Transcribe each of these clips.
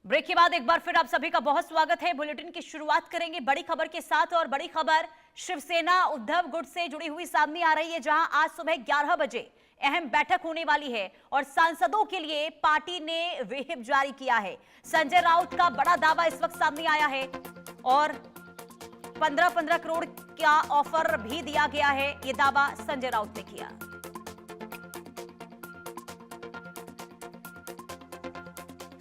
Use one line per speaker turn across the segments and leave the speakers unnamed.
Break के बाद एक बार फिर आप सभी का बहुत स्वागत है। बुलेटिन की शुरुआत करेंगे बड़ी खबर के साथ और बड़ी खबर शिवसेना उद्धव गुट से जुड़ी हुई सामने आ रही है, जहां आज सुबह 11 बजे अहम बैठक होने वाली है और सांसदों के लिए पार्टी ने व्हिप जारी किया है। संजय राउत का बड़ा दावा इस वक्त सामने आया है और 15-15 करोड़ का ऑफर भी दिया गया है। यह दावा संजय राउत ने किया।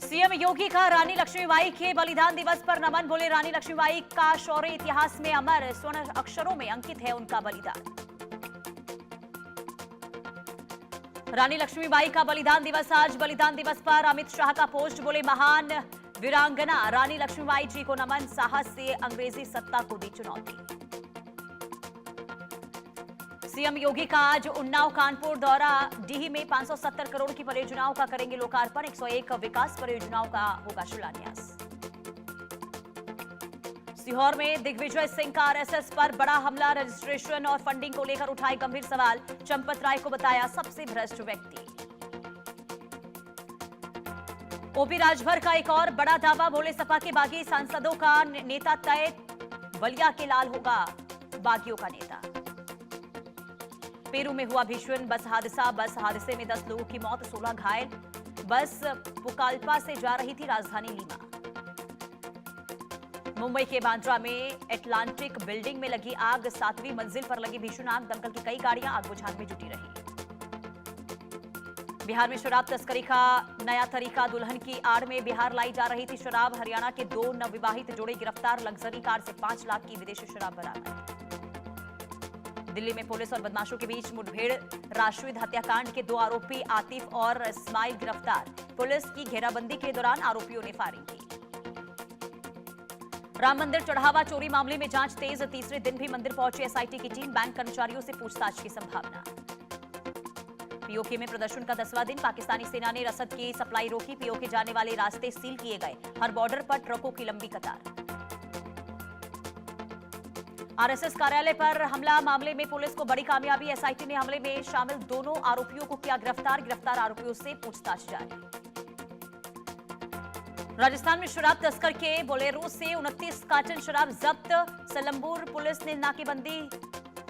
सीएम योगी का रानी लक्ष्मीबाई के बलिदान दिवस पर नमन। बोले, रानी लक्ष्मीबाई का शौर्य इतिहास में अमर, स्वर्ण अक्षरों में अंकित है उनका बलिदान। रानी लक्ष्मीबाई का बलिदान दिवस आज। बलिदान दिवस पर अमित शाह का पोस्ट। बोले, महान वीरांगना रानी लक्ष्मीबाई जी को नमन, साहस से अंग्रेजी सत्ता को दी चुनौती। सीएम योगी का आज उन्नाव कानपुर दौरा। डीही में 570 करोड़ की परियोजनाओं का करेंगे लोकार्पण। 101 विकास परियोजनाओं का होगा शिलान्यास। सीहोर में दिग्विजय सिंह का आरएसएस पर बड़ा हमला। रजिस्ट्रेशन और फंडिंग को लेकर उठाए गंभीर सवाल। चंपत राय को बताया सबसे भ्रष्ट व्यक्ति। ओपी राजभर का एक और बड़ा दावा। बोले, सपा के बागी सांसदों का नेता तय, बलिया के लाल होगा बागियों का नेता। पेरू में हुआ भीषण बस हादसा। बस हादसे में 10 लोगों की मौत, 16 घायल। बस पुकाल्पा से जा रही थी राजधानी लीमा। मुंबई के बांद्रा में एटलांटिक बिल्डिंग में लगी आग। 7वीं मंजिल पर लगी भीषण आग। दमकल की कई गाड़ियां आग बुझाने में जुटी रही। बिहार में शराब तस्करी का नया तरीका। दुल्हन की आड़ में बिहार लाई जा रही थी शराब। हरियाणा के 2 नवविवाहित जोड़े गिरफ्तार। लग्जरी कार से 5 लाख की विदेशी शराब बरामद। दिल्ली में पुलिस और बदमाशों के बीच मुठभेड़। राशिद हत्याकांड के 2 आरोपी आतिफ और इस्माइल गिरफ्तार। पुलिस की घेराबंदी के दौरान आरोपियों ने फायरिंग की। राम मंदिर चढ़ावा चोरी मामले में जांच तेज। तीसरे दिन भी मंदिर पहुंची एसआईटी की टीम। बैंक कर्मचारियों से पूछताछ की संभावना। पीओके में प्रदर्शन का 10वां दिन। पाकिस्तानी सेना ने रसद की सप्लाई रोकी। पीओके जाने वाले रास्ते सील किए गए। हर बॉर्डर पर ट्रकों की लंबी कतार। आरएसएस कार्यालय पर हमला मामले में पुलिस को बड़ी कामयाबी। एसआईटी ने हमले में शामिल दोनों आरोपियों को किया गिरफ्तार। गिरफ्तार आरोपियों से पूछताछ जारी। राजस्थान में शराब तस्कर के बोलेरो से 29 कार्टन शराब जब्त। सलम्बूर पुलिस ने नाकेबंदी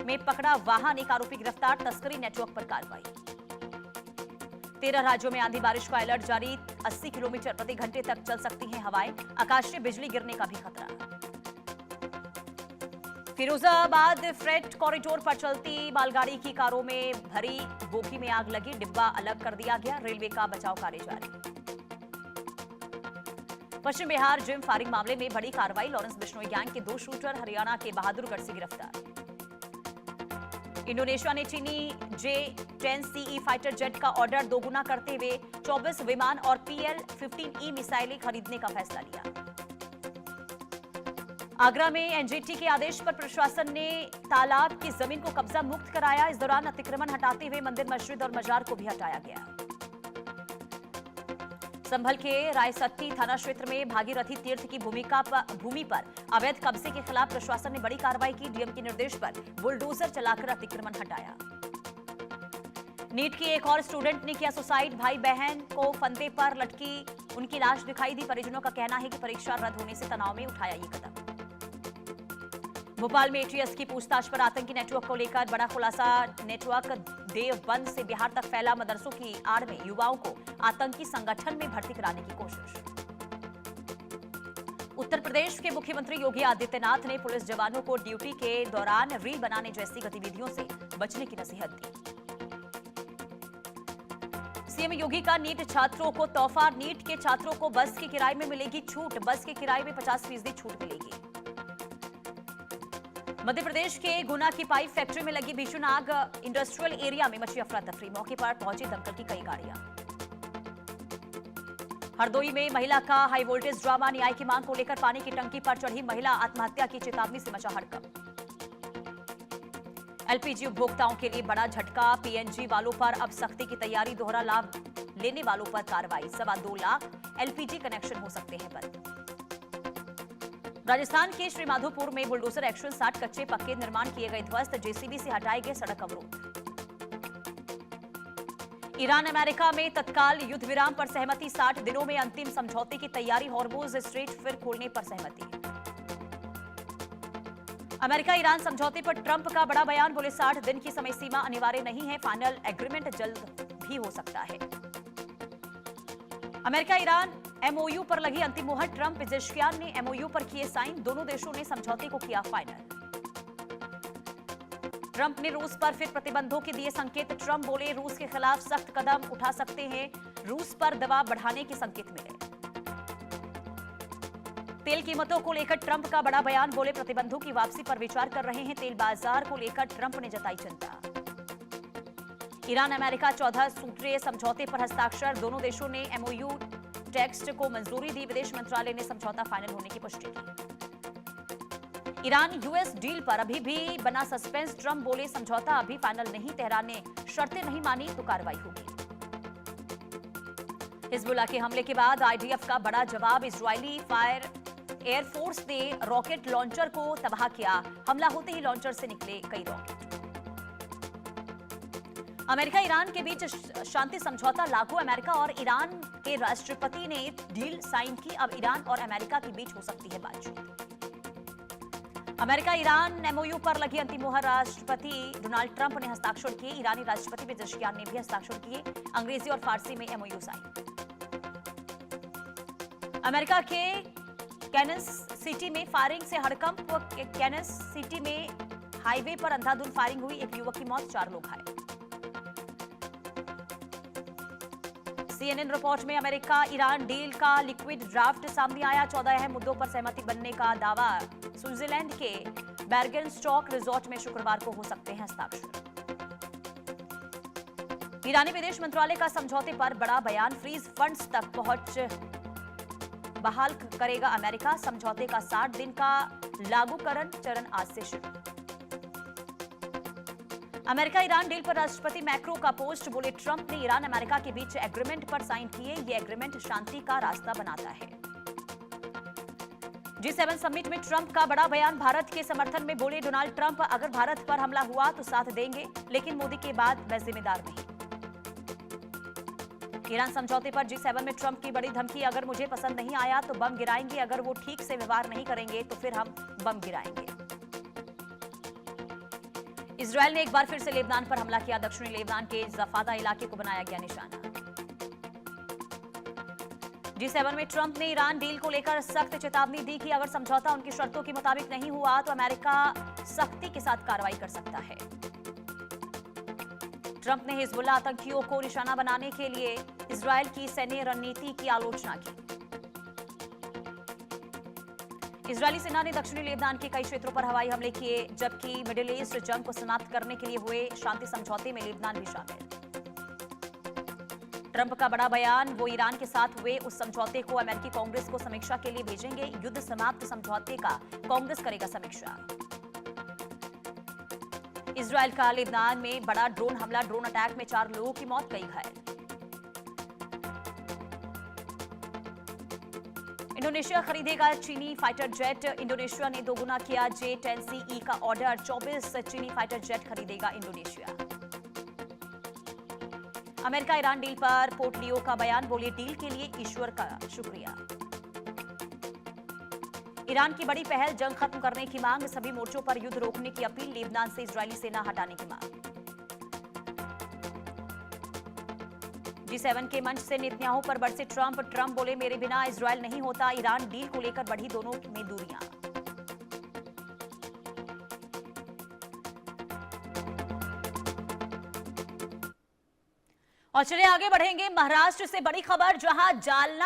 में पकड़ा वाहन। एक आरोपी गिरफ्तार। तस्करी नेटवर्क पर कार्रवाई। 13 राज्यों में आंधी बारिश का अलर्ट जारी। 80 किलोमीटर प्रति घंटे तक चल सकती हैं हवाएं। आकाशीय बिजली गिरने का भी खतरा। फिरोजाबाद फ्रेट कॉरिडोर पर चलती मालगाड़ी की कारों में भरी बोगी में आग लगी। डिब्बा अलग कर दिया गया। रेलवे का बचाव कार्य जारी। पश्चिम बिहार जिम फायरिंग मामले में बड़ी कार्रवाई। लॉरेंस बिश्नोई गैंग के 2 शूटर हरियाणा के बहादुरगढ़ से गिरफ्तार। इंडोनेशिया ने चीनी J-10CE फाइटर जेट का ऑर्डर दोगुना करते हुए 24 विमान और PL-15E मिसाइलें खरीदने का फैसला लिया। आगरा में एनजीटी के आदेश पर प्रशासन ने तालाब की जमीन को कब्जा मुक्त कराया। इस दौरान अतिक्रमण हटाते हुए मंदिर, मस्जिद और मजार को भी हटाया गया। संभल के रायसत्ती थाना क्षेत्र में भागीरथी तीर्थ की भूमि पर अवैध कब्जे के खिलाफ प्रशासन ने बड़ी कार्रवाई की। डीएम के निर्देश पर बुलडोजर चलाकर अतिक्रमण हटाया। नीट की एक और स्टूडेंट ने किया सुसाइड। भाई बहन को फंदे पर लटकी उनकी लाश दिखाई दी। परिजनों का कहना है कि परीक्षा रद्द होने से तनाव में उठाया ये कदम। भोपाल में एटीएस की पूछताछ पर आतंकी नेटवर्क को लेकर बड़ा खुलासा। नेटवर्क देवबंद से बिहार तक फैला। मदरसों की आड़ में युवाओं को आतंकी संगठन में भर्ती कराने की कोशिश। उत्तर प्रदेश के मुख्यमंत्री योगी आदित्यनाथ ने पुलिस जवानों को ड्यूटी के दौरान रील बनाने जैसी गतिविधियों से बचने की नसीहत दी। सीएम योगी का नीट छात्रों को तोहफा। नीट के छात्रों को बस के किराए में मिलेगी छूट। बस के किराए में 50% छूट मिलेगी। मध्य प्रदेश के गुना की पाइप फैक्ट्री में लगी भीषण आग। इंडस्ट्रियल एरिया में मची अफरा तफरी। मौके पर पहुंची दमकल की कई गाड़ियां। हरदोई में महिला का हाई वोल्टेज ड्रामा। न्याय की मांग को लेकर पानी की टंकी पर चढ़ी महिला। आत्महत्या की चेतावनी से मचा हड़कंप। एलपीजी उपभोक्ताओं के लिए बड़ा झटका। पीएनजी वालों पर अब सख्ती की तैयारी। दोहरा लाभ लेने वालों पर कार्रवाई। 2.25 लाख एलपीजी कनेक्शन हो सकते हैं बंद। राजस्थान के श्रीमाधोपुर में बुलडोजर एक्शन। 60 कच्चे पक्के निर्माण किए गए ध्वस्त। जेसीबी से हटाए गए सड़क अवरोध। ईरान अमेरिका में तत्काल युद्ध विराम पर सहमति, 60 दिनों में अंतिम समझौते की तैयारी, हॉर्मुज स्ट्रेट फिर खोलने पर सहमति। अमेरिका ईरान समझौते पर ट्रंप का बड़ा बयान, बोले 60 दिन की समय सीमा अनिवार्य नहीं है, फाइनल एग्रीमेंट जल्द भी हो सकता है। अमेरिका ईरान एमओयू पर लगी अंतिम मुहर, ट्रंप पेजेश्कियान ने एमओयू पर किए साइन, दोनों देशों ने समझौते को किया फाइनल। ट्रंप ने रूस पर फिर प्रतिबंधों के दिए संकेत, ट्रंप बोले रूस के खिलाफ सख्त कदम उठा सकते हैं, रूस पर दबाव बढ़ाने के संकेत मिले। तेल कीमतों को लेकर ट्रंप का बड़ा बयान, बोले प्रतिबंधों की वापसी पर विचार कर रहे हैं, तेल बाजार को लेकर ट्रंप ने जताई चिंता। ईरान अमेरिका 14 सूत्रीय समझौते पर हस्ताक्षर, दोनों देशों ने एमओयू टेक्स्ट को मंजूरी दी, विदेश मंत्रालय ने समझौता फाइनल होने की पुष्टि की। ईरान यूएस डील पर अभी भी बना सस्पेंस, ट्रंप बोले समझौता अभी फाइनल नहीं, तेहरान ने शर्तें नहीं मानी तो कार्रवाई होगी। हिजबुल्लाह के हमले के बाद आईडीएफ का बड़ा जवाब, इजरायली फायर एयरफोर्स ने रॉकेट लॉन्चर को तबाह किया, हमला होते ही लॉन्चर से निकले कई रॉकेट। अमेरिका ईरान के बीच शांति समझौता लागू, अमेरिका और ईरान के राष्ट्रपति ने डील साइन की, अब ईरान और अमेरिका के बीच हो सकती है बातचीत। अमेरिका ईरान एमओयू पर लगी अंतिम मुहर, राष्ट्रपति डोनाल्ड ट्रंप ने हस्ताक्षर किए, ईरानी राष्ट्रपति पेजेश्कियान ने भी हस्ताक्षर किए, अंग्रेजी और फारसी में एमओयू साइन। अमेरिका के कैनस सिटी में फायरिंग से हड़कंप, कैनस सिटी में हाईवे पर अंधाधुंध फायरिंग हुई, एक युवक की मौत, 4 लोग घायल। सीएनएन रिपोर्ट में अमेरिका ईरान डील का लिक्विड ड्राफ्ट सामने आया, 14 अहम मुद्दों पर सहमति बनने का दावा, स्विट्जरलैंड के बेर्गेनस्टॉक रिजॉर्ट में शुक्रवार को हो सकते हैं हस्ताक्षर। ईरानी विदेश मंत्रालय का समझौते पर बड़ा बयान, फ्रीज फंड्स तक पहुंच बहाल करेगा अमेरिका, समझौते का 60 दिन का लागूकरण चरण आज से शुरू। अमेरिका ईरान डील पर राष्ट्रपति मैक्रो का पोस्ट, बोले ट्रंप ने ईरान अमेरिका के बीच एग्रीमेंट पर साइन किए, ये एग्रीमेंट शांति का रास्ता बनाता है। G7 समिट में ट्रंप का बड़ा बयान, भारत के समर्थन में, बोले डोनाल्ड ट्रंप अगर भारत पर हमला हुआ तो साथ देंगे, लेकिन मोदी के बाद मैं जिम्मेदार नहीं। ईरान समझौते पर G7 में ट्रंप की बड़ी धमकी, अगर मुझे पसंद नहीं आया तो बम गिराएंगे, अगर वो ठीक से व्यवहार नहीं करेंगे तो फिर हम बम गिराएंगे। इजरायल ने एक बार फिर से लेबनान पर हमला किया, दक्षिणी लेबनान के जफादा इलाके को बनाया गया निशाना। G7 में ट्रंप ने ईरान डील को लेकर सख्त चेतावनी दी कि अगर समझौता उनकी शर्तों के मुताबिक नहीं हुआ तो अमेरिका सख्ती के साथ कार्रवाई कर सकता है। ट्रंप ने हिजबुल्लाह आतंकियों को निशाना बनाने के लिए इजरायल की सैन्य रणनीति की आलोचना की। इजरायली सेना ने दक्षिणी लेबनान के कई क्षेत्रों पर हवाई हमले किए, जबकि मिडिल ईस्ट जंग को समाप्त करने के लिए हुए शांति समझौते में लेबनान भी शामिल। ट्रंप का बड़ा बयान, वो ईरान के साथ हुए उस समझौते को अमेरिकी कांग्रेस को समीक्षा के लिए भेजेंगे, युद्ध समाप्त समझौते का कांग्रेस करेगा समीक्षा। इजरायल का लेबनान में बड़ा ड्रोन हमला, ड्रोन अटैक में 4 लोगों की मौत, कई घायल। इंडोनेशिया खरीदेगा चीनी फाइटर जेट, इंडोनेशिया ने दोगुना किया J-10CE का ऑर्डर, 24 चीनी फाइटर जेट खरीदेगा इंडोनेशिया। अमेरिका ईरान डील पर पोर्ट लियो का बयान, बोले डील के लिए ईश्वर का शुक्रिया। ईरान की बड़ी पहल, जंग खत्म करने की मांग, सभी मोर्चों पर युद्ध रोकने की अपील, लेबनान से इजरायली सेना हटाने की मांग। G7 के मंच से नेतन्याहू पर बरसे ट्रंप, बोले मेरे बिना इजरायल नहीं होता, ईरान डील को लेकर बढ़ी दोनों में दूरियां। और चलिए आगे बढ़ेंगे, महाराष्ट्र से बड़ी खबर, जहां जालना